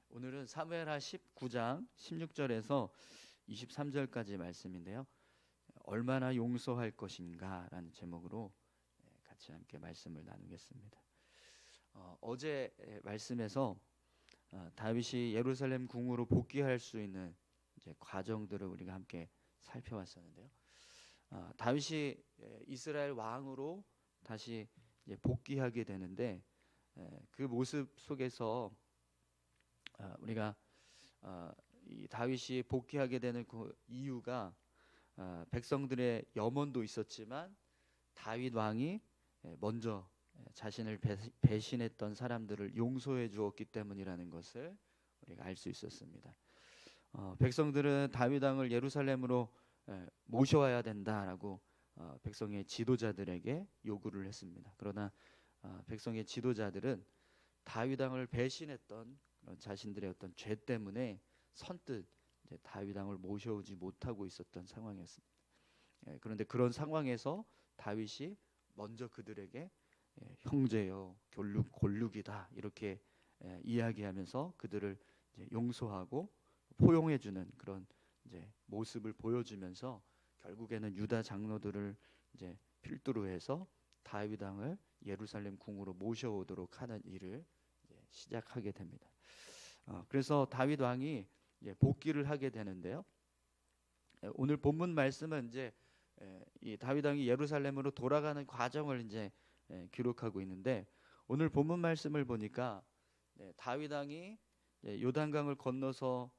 오늘은 사무엘하 19장 16절에서 23절까지 말씀인데요. 얼마나 용서할 것인가라는 제목으로 같이 함께 말씀을 나누겠습니다. 어제 말씀에서 다윗이 예루살렘 궁으로 복귀할 수 있는 이제 과정들을 우리가 함께 살펴왔었는데요. 다윗이 이스라엘 왕으로 다시 이제 복귀하게 되는데 그 모습 속에서 우리가 이 다윗이 복귀하게 되는 그 이유가 백성들의 염원도 있었지만 다윗 왕이 먼저 자신을 배신했던 사람들을 용서해 주었기 때문이라는 것을 우리가 알 수 있었습니다. 백성들은 다윗 왕을 예루살렘으로 모셔와야 된다라고 백성의 지도자들에게 요구를 했습니다. 그러나 백성의 지도자들은 다윗 왕을 배신했던 자신들의 어떤 죄 때문에 선뜻 이제 다윗 왕을 모셔오지 못하고 있었던 상황이었습니다. 그런데 그런 상황에서 다윗이 먼저 그들에게 형제여 골육이다 이렇게 이야기하면서 그들을 이제 용서하고 포용해주는 그런 이제 모습을 보여주면서 결국에는 유다 장로들을 이제 필두로 해서 다윗 왕을 예루살렘 궁으로 모셔오도록 하는 일을 시작하게 됩니다. 그래서 다윗 왕이 복귀를 하게 되는데요. 오늘 본문 말씀은 이제 이 다윗 왕이 예루살렘으로 돌아가는 과정을 이제 기록하고 있는데 오늘 본문 말씀을 보니까 다윗 왕이 요단강을 건너서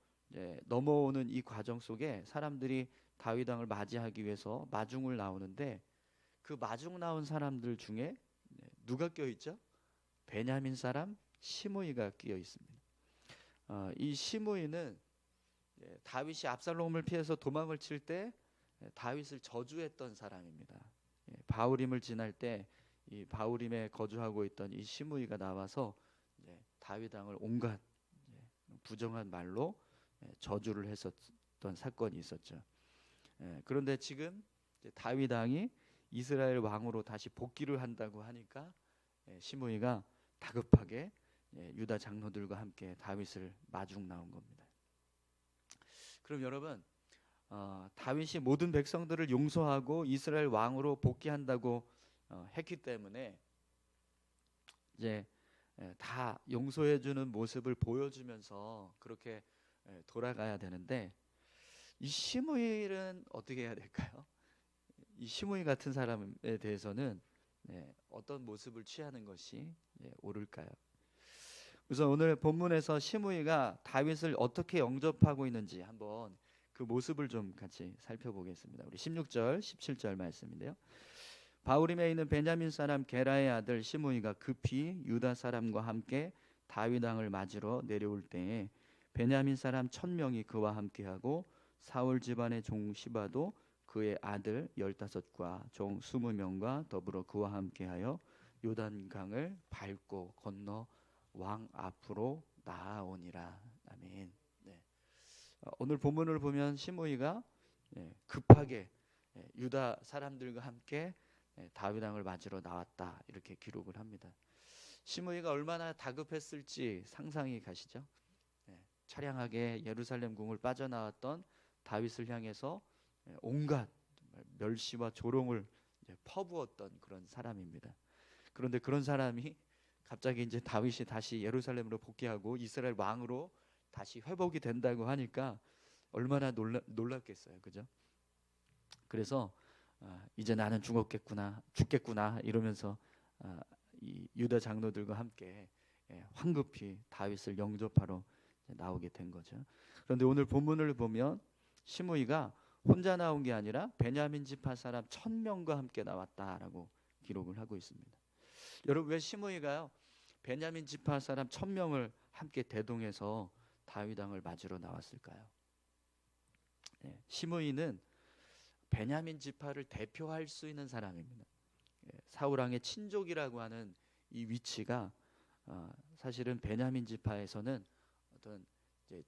넘어오는 이 과정 속에 사람들이 다윗 왕을 맞이하기 위해서 마중을 나오는데 그 마중 나온 사람들 중에 누가 껴 있죠? 베냐민 사람 시므이가 끼어 있습니다. 이 시므이는 다윗이 압살롬을 피해서 도망을 칠 때 다윗을 저주했던 사람입니다. 바울임을 지날 때 이 바울임에 거주하고 있던 이 시므이가 나와서 다윗 왕을 온갖 부정한 말로 저주를 했었던 사건이 있었죠. 그런데 지금 다윗 왕이 이스라엘 왕으로 다시 복귀를 한다고 하니까 시므이가 다급하게 유다 장로들과 함께 다윗을 마중 나온 겁니다. 그럼 여러분, 다윗이 모든 백성들을 용서하고 이스라엘 왕으로 복귀한다고 했기 때문에 이제 다 용서해주는 모습을 보여주면서 그렇게 돌아가야 되는데 이 시므이는 어떻게 해야 될까요? 이 시므이 같은 사람에 대해서는 어떤 모습을 취하는 것이 옳을까요? 우선 오늘 본문에서 시므이가 다윗을 어떻게 영접하고 있는지 한번 그 모습을 좀 같이 살펴보겠습니다. 우리 16절, 17절 말씀인데요. 바울임에 있는 베냐민 사람 게라의 아들 시므이가 급히 유다 사람과 함께 다윗 왕을 맞으러 내려올 때에 베냐민 사람 1000명이 그와 함께하고 사울 집안의 종 시바도 그의 아들 15과 종 20명과 더불어 그와 함께하여 요단강을 밟고 건너 왕 앞으로 나아오니라. 아멘. 오늘 본문을 보면 시므이가 급하게 유다 사람들과 함께 다윗 왕을 맞으러 나왔다 이렇게 기록을 합니다. 시므이가 얼마나 다급했을지 상상이 가시죠? 처량하게 예루살렘 궁을 빠져나왔던 다윗을 향해서 온갖 멸시와 조롱을 퍼부었던 그런 사람입니다. 그런데 그런 사람이 갑자기 이제 다윗이 다시 예루살렘으로 복귀하고 이스라엘 왕으로 다시 회복이 된다고 하니까 얼마나 놀랐겠어요, 그죠? 그래서 이제 나는 죽겠구나 이러면서 이 유다 장로들과 함께 황급히 다윗을 영접하러 나오게 된 거죠. 그런데 오늘 본문을 보면 시므이가 혼자 나온 게 아니라 베냐민 지파 사람 1000명과 함께 나왔다라고 기록을 하고 있습니다. 여러분 왜 시므이가요 베냐민 지파 사람 1000명을 함께 대동해서 다윗 왕을 맞으러 나왔을까요? 시므이는 베냐민 지파를 대표할 수 있는 사람입니다. 사울 왕의 친족이라고 하는 이 위치가 사실은 베냐민 지파에서는 어떤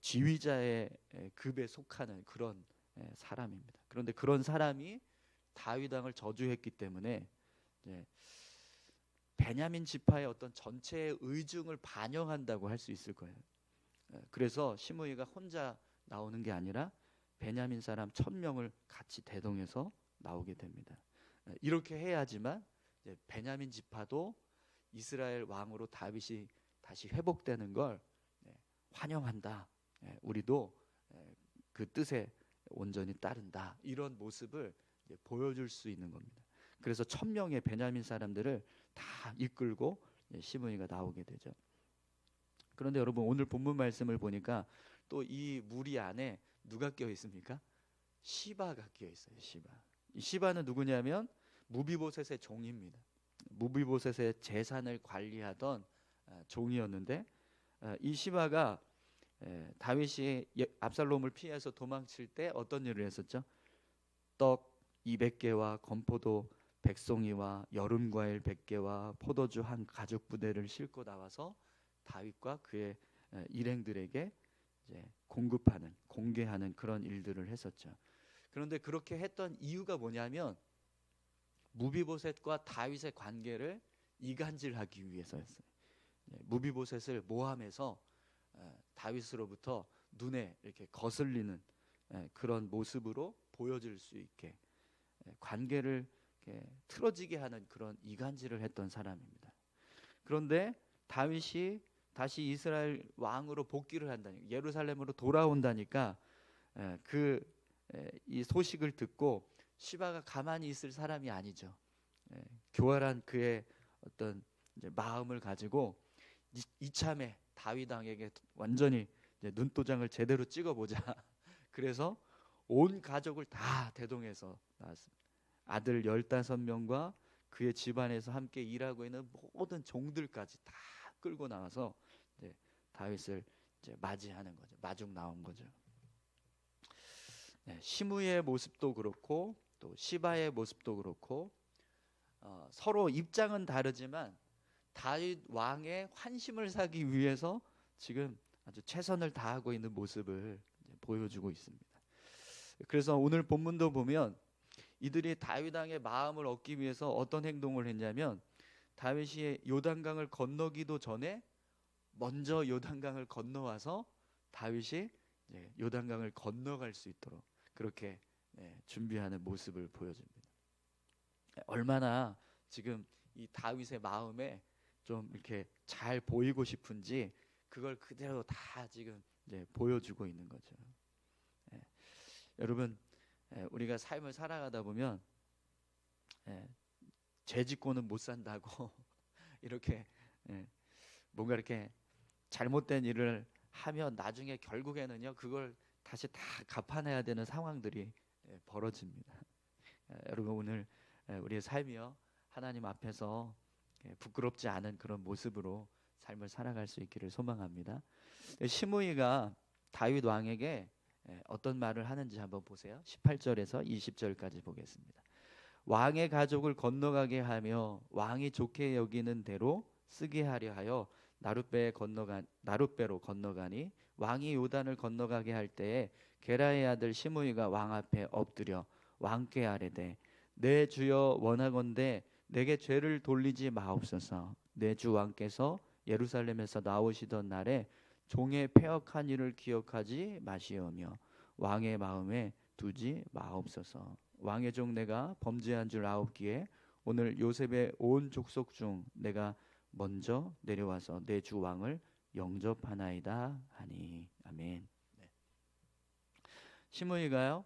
지휘자의 급에 속하는 그런 사람입니다. 그런데 그런 사람이 다윗 왕을 저주했기 때문에 베냐민 지파의 어떤 전체의 의중을 반영한다고 할 수 있을 거예요. 그래서 시므이가 혼자 나오는 게 아니라 베냐민 사람 1,000명을 같이 대동해서 나오게 됩니다. 이렇게 해야지만 이제 베냐민 지파도 이스라엘 왕으로 다윗이 다시 회복되는 걸 환영한다. 우리도 그 뜻에 온전히 따른다. 이런 모습을 보여줄 수 있는 겁니다. 그래서 1,000명의 베냐민 사람들을 다 이끌고 시므이가 나오게 되죠. 그런데 여러분 오늘 본문 말씀을 보니까 또 이 무리 안에 누가 끼어 있습니까? 시바가 끼어 있어요. 시바. 이 시바는 누구냐면 무비보셋의 종입니다. 무비보셋의 재산을 관리하던 종이었는데 이 시바가 다윗이 압살롬을 피해서 도망칠 때 어떤 일을 했었죠? 떡 200개와 건포도 100송이와 여름과일 100개와 포도주 한 가죽 부대를 싣고 나와서 다윗과 그의 일행들에게 이제 공급하는, 공개하는 그런 일들을 했었죠. 그런데 그렇게 했던 이유가 뭐냐면 무비보셋과 다윗의 관계를 이간질하기 위해서였어요. 무비보셋을 모함해서 다윗으로부터 눈에 이렇게 거슬리는 그런 모습으로 보여질 수 있게 관계를 이렇게 틀어지게 하는 그런 이간질을 했던 사람입니다. 그런데 다윗이 다시 이스라엘 왕으로 복귀를 한다니까, 예루살렘으로 돌아온다니까 이 소식을 듣고 시바가 가만히 있을 사람이 아니죠. 교활한 그의 어떤 이제 마음을 가지고 이참에 다윗 왕에게 완전히 이제 눈도장을 제대로 찍어보자. 그래서 온 가족을 다 대동해서 나왔습니다. 아들 15명과 그의 집안에서 함께 일하고 있는 모든 종들까지 다 끌고 나와서 이제 다윗을 이제 맞이하는 거죠. 마중 나온 거죠. 시므이의 모습도 그렇고 또 시바의 모습도 그렇고 서로 입장은 다르지만 다윗 왕의 환심을 사기 위해서 지금 아주 최선을 다하고 있는 모습을 보여주고 있습니다. 그래서 오늘 본문도 보면 이들이 다윗 왕의 마음을 얻기 위해서 어떤 행동을 했냐면 다윗이 요단강을 건너기도 전에 먼저 요단강을 건너와서 다윗이 요단강을 건너갈 수 있도록 그렇게 준비하는 모습을 보여줍니다. 얼마나 지금 이 다윗의 마음에 좀 이렇게 잘 보이고 싶은지 그걸 그대로 다 지금 보여주고 있는 거죠. 여러분 우리가 삶을 살아가다 보면 죄 짓고는 못 산다고 이렇게 뭔가 이렇게 잘못된 일을 하면 나중에 결국에는요 그걸 다시 다 갚아내야 되는 상황들이 벌어집니다. 여러분 오늘 우리의 삶이요 하나님 앞에서 부끄럽지 않은 그런 모습으로 삶을 살아갈 수 있기를 소망합니다. 시므이가 다윗 왕에게 어떤 말을 하는지 한번 보세요. 18절에서 20절까지 보겠습니다. 왕의 가족을 건너가게 하며 왕이 좋게 여기는 대로 쓰게 하려 하여 나룻배로 건너가니 왕이 요단을 건너가게 할 때에 게라의 아들 시므이가 왕 앞에 엎드려 왕께 아뢰되 내 주여 원하건대 내게 죄를 돌리지 마옵소서. 내 주 왕께서 예루살렘에서 나오시던 날에 종의 패역한 일을 기억하지 마시오며 왕의 마음에 두지 마옵소서. 왕의 종 내가 범죄한 줄 아옵기에 오늘 요셉의 온 족속 중 내가 먼저 내려와서 내 주 왕을 영접하나이다 하니. 아멘. 시므이가요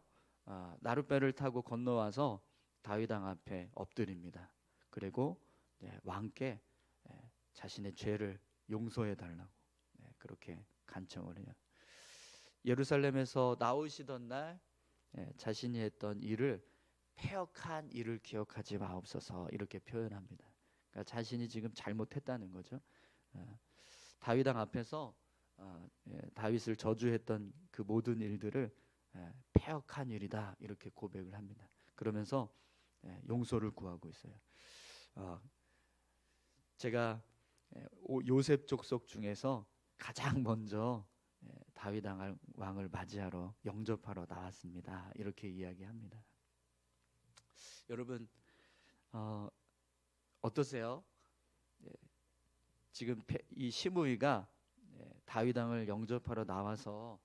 나룻배를 타고 건너와서 다윗 왕 앞에 엎드립니다. 그리고 왕께 자신의 죄를 용서해 달라고 그렇게 간청을 해요. 예루살렘에서 나오시던 날 자신이 했던 일을 패역한 일을 기억하지 마옵소서 이렇게 표현합니다. 그러니까 자신이 지금 잘못했다는 거죠. 다윗 왕 앞에서 다윗을 저주했던 그 모든 일들을 패역한 일이다 이렇게 고백을 합니다. 그러면서 용서를 구하고 있어요. 제가 요셉 족속 중에서 가장 먼저 다윗 왕을 맞이하러 영접하러 나왔습니다. 이렇게 이야기합니다. 여러분 어떠세요? 지금 이 시므이가 다윗 왕을 영접하러 나와서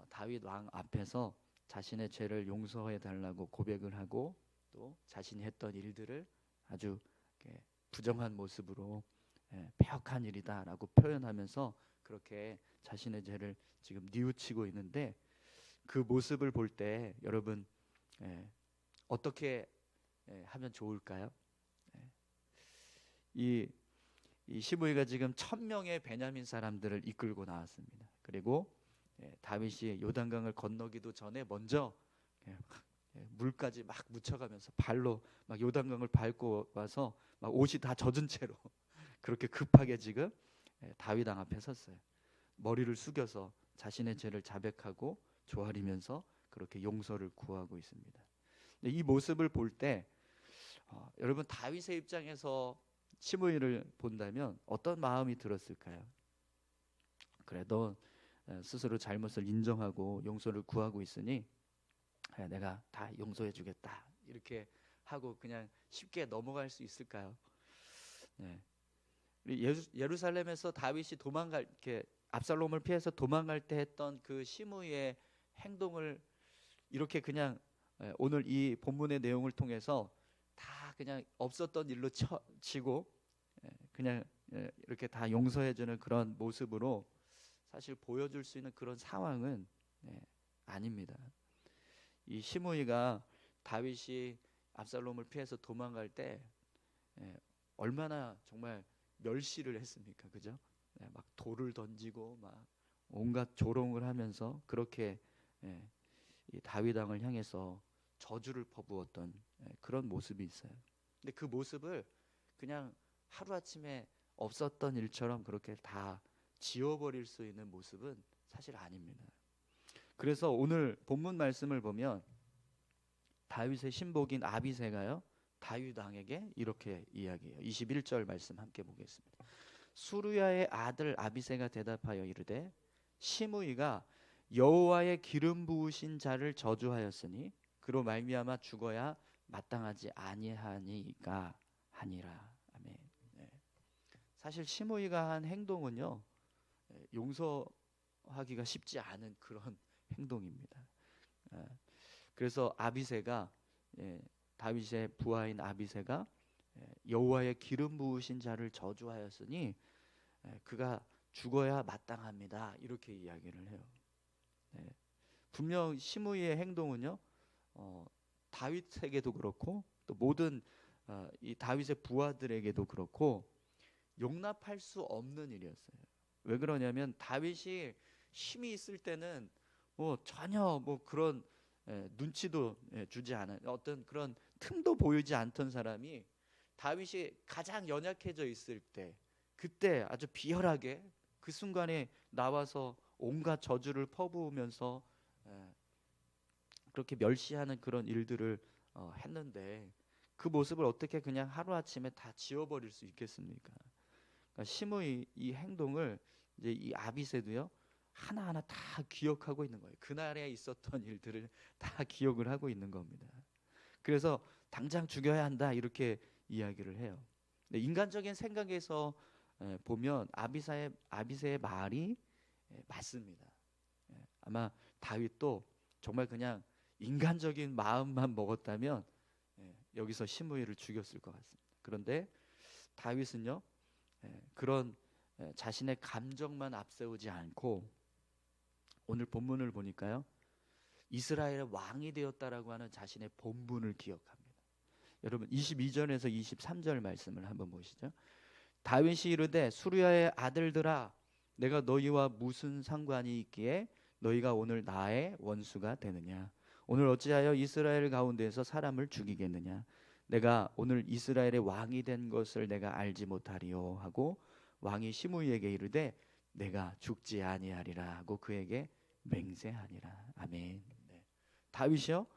다윗 왕 앞에서 자신의 죄를 용서해 달라고 고백을 하고 또 자신이 했던 일들을 아주 부정한 모습으로 패역한 일이다라고 표현하면서 그렇게 자신의 죄를 지금 뉘우치고 있는데, 그 모습을 볼 때 여러분 어떻게 하면 좋을까요? 이 시므이가 지금 1000명의 베냐민 사람들을 이끌고 나왔습니다. 그리고 다윗이 요단강을 건너기도 전에 먼저 물까지 막 묻혀가면서 발로 막 요단강을 밟고 와서 막 옷이 다 젖은 채로 그렇게 급하게 지금 다윗 왕 앞에 섰어요. 머리를 숙여서 자신의 죄를 자백하고 조아리면서 그렇게 용서를 구하고 있습니다. 이 모습을 볼 때 여러분 다윗의 입장에서 시므이를 본다면 어떤 마음이 들었을까요? 그래도 스스로 잘못을 인정하고 용서를 구하고 있으니 내가 다 용서해 주겠다 이렇게 하고 그냥 쉽게 넘어갈 수 있을까요? 네. 예루살렘에서 다윗이 이렇게 압살롬을 피해서 도망갈 때 했던 그 시므이의 행동을 이렇게 그냥 오늘 이 본문의 내용을 통해서 다 그냥 없었던 일로 치고 그냥 이렇게 다 용서해주는 그런 모습으로 사실 보여줄 수 있는 그런 상황은 아닙니다. 이 시므이가 다윗이 압살롬을 피해서 도망갈 때 얼마나 정말 멸시를 했습니까, 그죠? 막 돌을 던지고 막 온갖 조롱을 하면서 그렇게 이 다윗 왕을 향해서 저주를 퍼부었던 그런 모습이 있어요. 근데 그 모습을 그냥 하루아침에 없었던 일처럼 그렇게 다 지워버릴 수 있는 모습은 사실 아닙니다. 그래서 오늘 본문 말씀을 보면 다윗의 신복인 아비새가요 다윗 왕에게 이렇게 이야기해요. 21절 말씀 함께 보겠습니다. 수르야의 아들 아비새가 대답하여 이르되 시므이가 여호와의 기름 부으신 자를 저주하였으니 그로 말미암아 죽어야 마땅하지 아니하니까 하니라. 아멘. 사실 시므이가 한 행동은요 용서하기가 쉽지 않은 그런 행동입니다. 그래서 아비새가 다윗의 부하인 아비새가 여호와의 기름 부으신 자를 저주하였으니 그가 죽어야 마땅합니다. 이렇게 이야기를 해요. 분명 시므이의 행동은요 다윗에게도 그렇고 또 모든 이 다윗의 부하들에게도 그렇고 용납할 수 없는 일이었어요. 왜 그러냐면 다윗이 힘이 있을 때는 뭐 전혀 뭐 그런 눈치도 주지 않은 어떤 그런 틈도 보이지 않던 사람이 다윗이 가장 연약해져 있을 때 그때 아주 비열하게 그 순간에 나와서 온갖 저주를 퍼부으면서 그렇게 멸시하는 그런 일들을 했는데 그 모습을 어떻게 그냥 하루아침에 다 지워버릴 수 있겠습니까? 그러니까 시므이 이 행동을 이제 이 아비새도요 하나하나 다 기억하고 있는 거예요. 그날에 있었던 일들을 다 기억을 하고 있는 겁니다. 그래서 당장 죽여야 한다 이렇게 이야기를 해요. 인간적인 생각에서 보면 아비새의 말이 맞습니다. 아마 다윗도 정말 그냥 인간적인 마음만 먹었다면 여기서 시므이를 죽였을 것 같습니다. 그런데 다윗은요 그런 자신의 감정만 앞세우지 않고 오늘 본문을 보니까요 이스라엘의 왕이 되었다라고 하는 자신의 본분을 기억합니다. 여러분 22절에서 23절 말씀을 한번 보시죠. 다윗이 이르되 수르야의 아들들아 내가 너희와 무슨 상관이 있기에 너희가 오늘 나의 원수가 되느냐. 오늘 어찌하여 이스라엘 가운데에서 사람을 죽이겠느냐. 내가 오늘 이스라엘의 왕이 된 것을 내가 알지 못하리요 하고 왕이 시므이에게 이르되 내가 죽지 아니하리라 하고 그에게 맹세하니라. 아멘. 다윗이요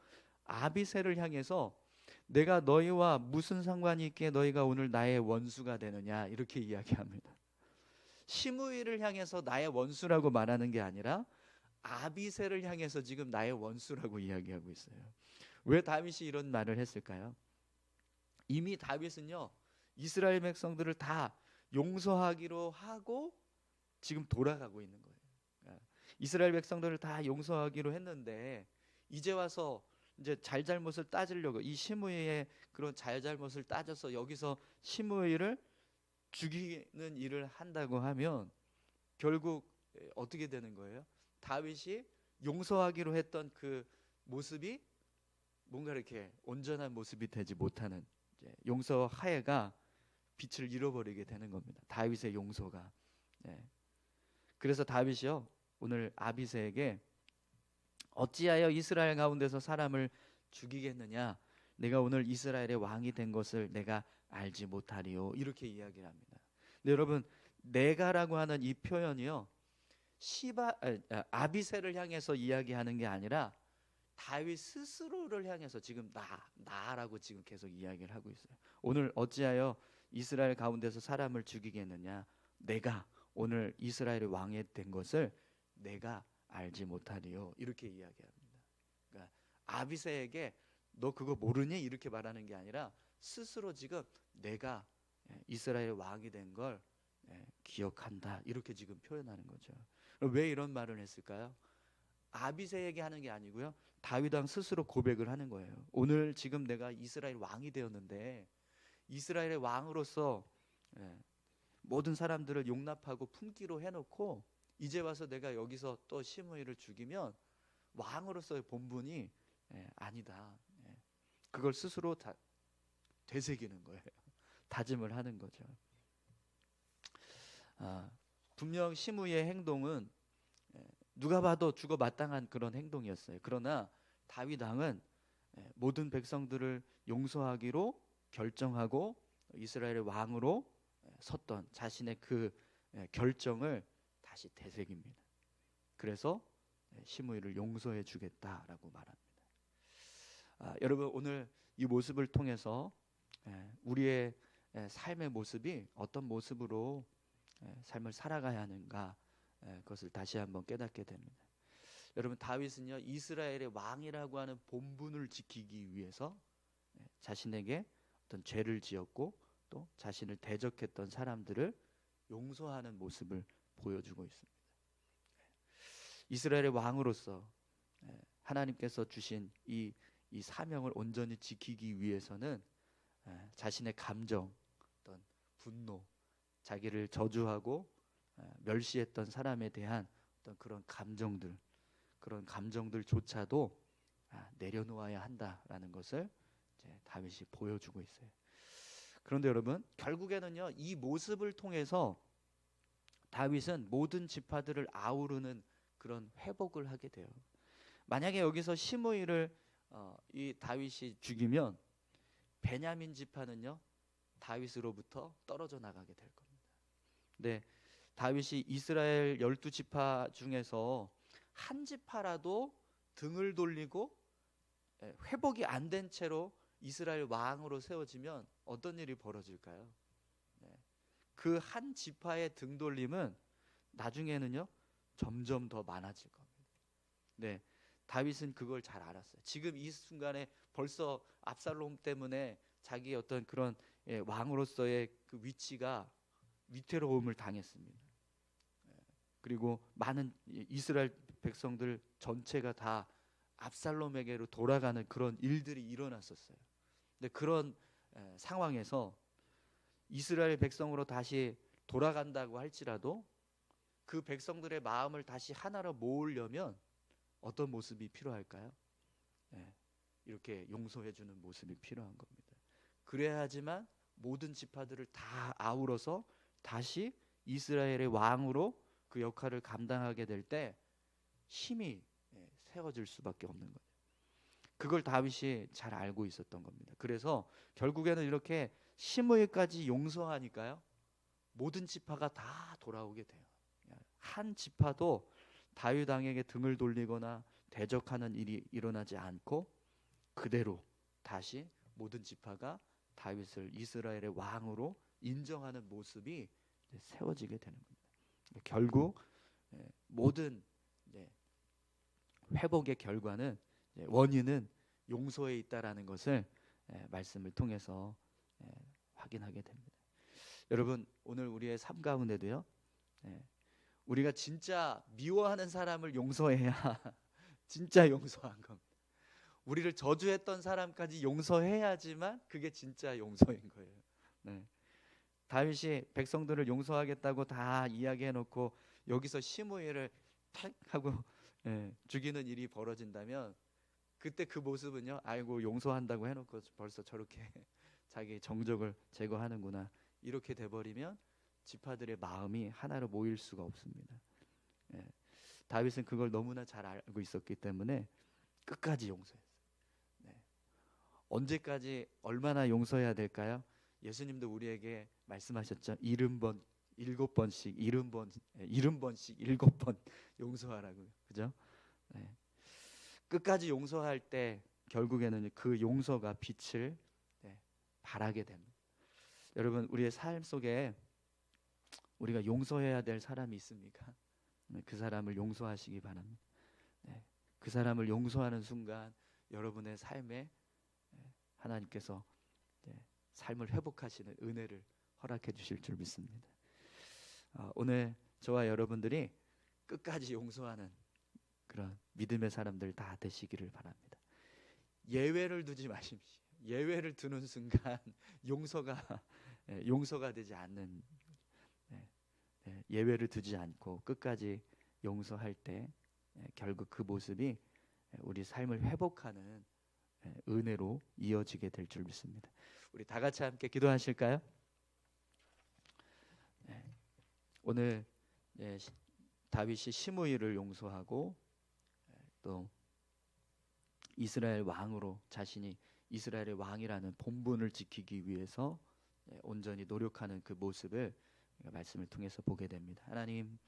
아비새를 향해서 내가 너희와 무슨 상관이 있기에 너희가 오늘 나의 원수가 되느냐 이렇게 이야기합니다. 시므이를 향해서 나의 원수라고 말하는 게 아니라 아비새를 향해서 지금 나의 원수라고 이야기하고 있어요. 왜 다윗이 이런 말을 했을까요? 이미 다윗은요 이스라엘 백성들을 다 용서하기로 하고 지금 돌아가고 있는 거예요. 그러니까 이스라엘 백성들을 다 용서하기로 했는데 이제 와서 이제 잘잘못을 따지려고 이 시므이의 그런 잘잘못을 따져서 여기서 시므이를 죽이는 일을 한다고 하면 결국 어떻게 되는 거예요? 다윗이 용서하기로 했던 그 모습이 뭔가 이렇게 온전한 모습이 되지 못하는 용서하애가 빛을 잃어버리게 되는 겁니다. 다윗의 용서가. 그래서 다윗이요 오늘 아비새에게 어찌하여 이스라엘 가운데서 사람을 죽이겠느냐? 내가 오늘 이스라엘의 왕이 된 것을 내가 알지 못하리요. 이렇게 이야기를 합니다. 근데 여러분 내가라고 하는 이 표현이요 아비새를 향해서 이야기하는 게 아니라 다윗 스스로를 향해서 지금 나라고 지금 계속 이야기를 하고 있어요. 오늘 어찌하여 이스라엘 가운데서 사람을 죽이겠느냐? 내가 오늘 이스라엘의 왕이 된 것을 내가 알지 못하리요. 이렇게 이야기합니다. 그러니까 아비새에게 너 그거 모르니? 이렇게 말하는 게 아니라 스스로 지금 내가 이스라엘 왕이 된 걸 기억한다. 이렇게 지금 표현하는 거죠. 왜 이런 말을 했을까요? 아비새에게 하는 게 아니고요. 다윗 왕 스스로 고백을 하는 거예요. 오늘 지금 내가 이스라엘 왕이 되었는데 이스라엘의 왕으로서 모든 사람들을 용납하고 품기로 해놓고 이제 와서 내가 여기서 또 시므이를 죽이면 왕으로서의 본분이 아니다. 그걸 스스로 다 되새기는 거예요. 다짐을 하는 거죠. 분명 시므이의 행동은 누가 봐도 죽어 마땅한 그런 행동이었어요. 그러나 다윗 왕은 모든 백성들을 용서하기로 결정하고 이스라엘의 왕으로 섰던 자신의 그 결정을 다시 되새깁니다. 그래서 시므이를 용서해 주겠다라고 말합니다. 여러분 오늘 이 모습을 통해서 우리의 삶의 모습이 어떤 모습으로 삶을 살아가야 하는가 그것을 다시 한번 깨닫게 됩니다. 여러분 다윗은요 이스라엘의 왕이라고 하는 본분을 지키기 위해서 자신에게 어떤 죄를 지었고 또 자신을 대적했던 사람들을 용서하는 모습을 보여주고 있습니다. 이스라엘의 왕으로서 하나님께서 주신 이 사명을 온전히 지키기 위해서는 자신의 감정, 어떤 분노, 자기를 저주하고 멸시했던 사람에 대한 어떤 그런 감정들조차도 내려놓아야 한다라는 것을 다윗이 보여주고 있어요. 그런데 여러분 결국에는요 이 모습을 통해서 다윗은 모든 지파들을 아우르는 그런 회복을 하게 돼요. 만약에 여기서 시므이를 이 다윗이 죽이면 베냐민 지파는요 다윗으로부터 떨어져 나가게 될 겁니다. 근데 다윗이 이스라엘 12지파 중에서 한 지파라도 등을 돌리고 회복이 안 된 채로 이스라엘 왕으로 세워지면 어떤 일이 벌어질까요? 그 한 지파의 등 돌림은 나중에는요 점점 더 많아질 겁니다. 네, 다윗은 그걸 잘 알았어요. 지금 이 순간에 벌써 압살롬 때문에 자기의 어떤 그런 왕으로서의 그 위치가 위태로움을 당했습니다. 그리고 많은 이스라엘 백성들 전체가 다 압살롬에게로 돌아가는 그런 일들이 일어났었어요. 근데 그런 상황에서 이스라엘 백성으로 다시 돌아간다고 할지라도 그 백성들의 마음을 다시 하나로 모으려면 어떤 모습이 필요할까요? 이렇게 용서해주는 모습이 필요한 겁니다. 그래야지만 모든 지파들을 다 아우러서 다시 이스라엘의 왕으로 그 역할을 감당하게 될 때 힘이 세워질 수밖에 없는 거예요. 그걸 다윗이 잘 알고 있었던 겁니다. 그래서 결국에는 이렇게 시므이까지 용서하니까요 모든 지파가 다 돌아오게 돼요. 한 지파도 다윗 왕에게 등을 돌리거나 대적하는 일이 일어나지 않고 그대로 다시 모든 지파가 다윗을 이스라엘의 왕으로 인정하는 모습이 세워지게 되는 겁니다. 결국 모든 회복의 결과는 원인은 용서에 있다라는 것을 말씀을 통해서 확인하게 됩니다. 여러분 오늘 우리의 삶 가운데도요 우리가 진짜 미워하는 사람을 용서해야 진짜 용서한 겁니다. 우리를 저주했던 사람까지 용서해야지만 그게 진짜 용서인 거예요. 네. 다윗이 백성들을 용서하겠다고 다 이야기해놓고 여기서 시므이를 탁 하고 죽이는 일이 벌어진다면 그때 그 모습은요, 아이고 용서한다고 해놓고 벌써 저렇게 자기 정적을 제거하는구나, 이렇게 돼버리면 지파들의 마음이 하나로 모일 수가 없습니다. 다윗은 그걸 너무나 잘 알고 있었기 때문에 끝까지 용서했어요. 언제까지 얼마나 용서해야 될까요? 예수님도 우리에게 말씀하셨죠. 70번, 7번씩, 70번씩 7번 용서하라고요. 그죠? 끝까지 용서할 때 결국에는 그 용서가 빛을 발하게 됩니다. 여러분, 우리의 삶 속에 우리가 용서해야 될 사람이 있습니까? 그 사람을 용서하시기 바랍니다. 그 사람을 용서하는 순간 여러분의 삶에 하나님께서 삶을 회복하시는 은혜를 허락해 주실 줄 믿습니다. 오늘 저와 여러분들이 끝까지 용서하는 그런 믿음의 사람들 다 되시기를 바랍니다. 예외를 두지 마십시오. 예외를 두는 순간 용서가 되지 않는, 예외를 두지 않고 끝까지 용서할 때 결국 그 모습이 우리 삶을 회복하는 은혜로 이어지게 될 줄 믿습니다. 우리 다 같이 함께 기도하실까요? 오늘 다윗이 시므이를 용서하고 또 이스라엘 왕으로 자신이 이스라엘의 왕이라는 본분을 지키기 위해서 온전히 노력하는 그 모습을 말씀을 통해서 보게 됩니다. 하나님,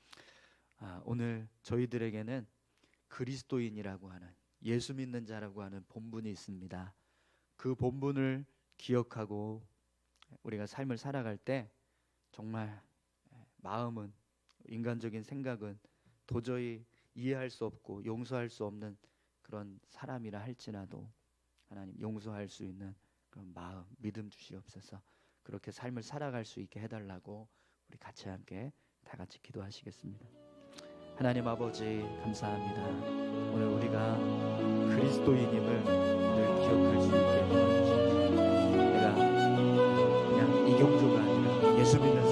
오늘 저희들에게는 그리스도인이라고 하는, 예수 믿는 자라고 하는 본분이 있습니다. 그 본분을 기억하고 우리가 삶을 살아갈 때 정말 마음은, 인간적인 생각은 도저히 이해할 수 없고 용서할 수 없는 그런 사람이라 할지라도 하나님, 용서할 수 있는 그런 마음, 믿음 주시옵소서. 그렇게 삶을 살아갈 수 있게 해달라고 우리 같이 함께 다 같이 기도하시겠습니다. 하나님 아버지, 감사합니다. 오늘 우리가 그리스도인임을 늘 기억할 수 있게 도와주십시오. 내가 그냥 이경조가 아니라 예수 믿는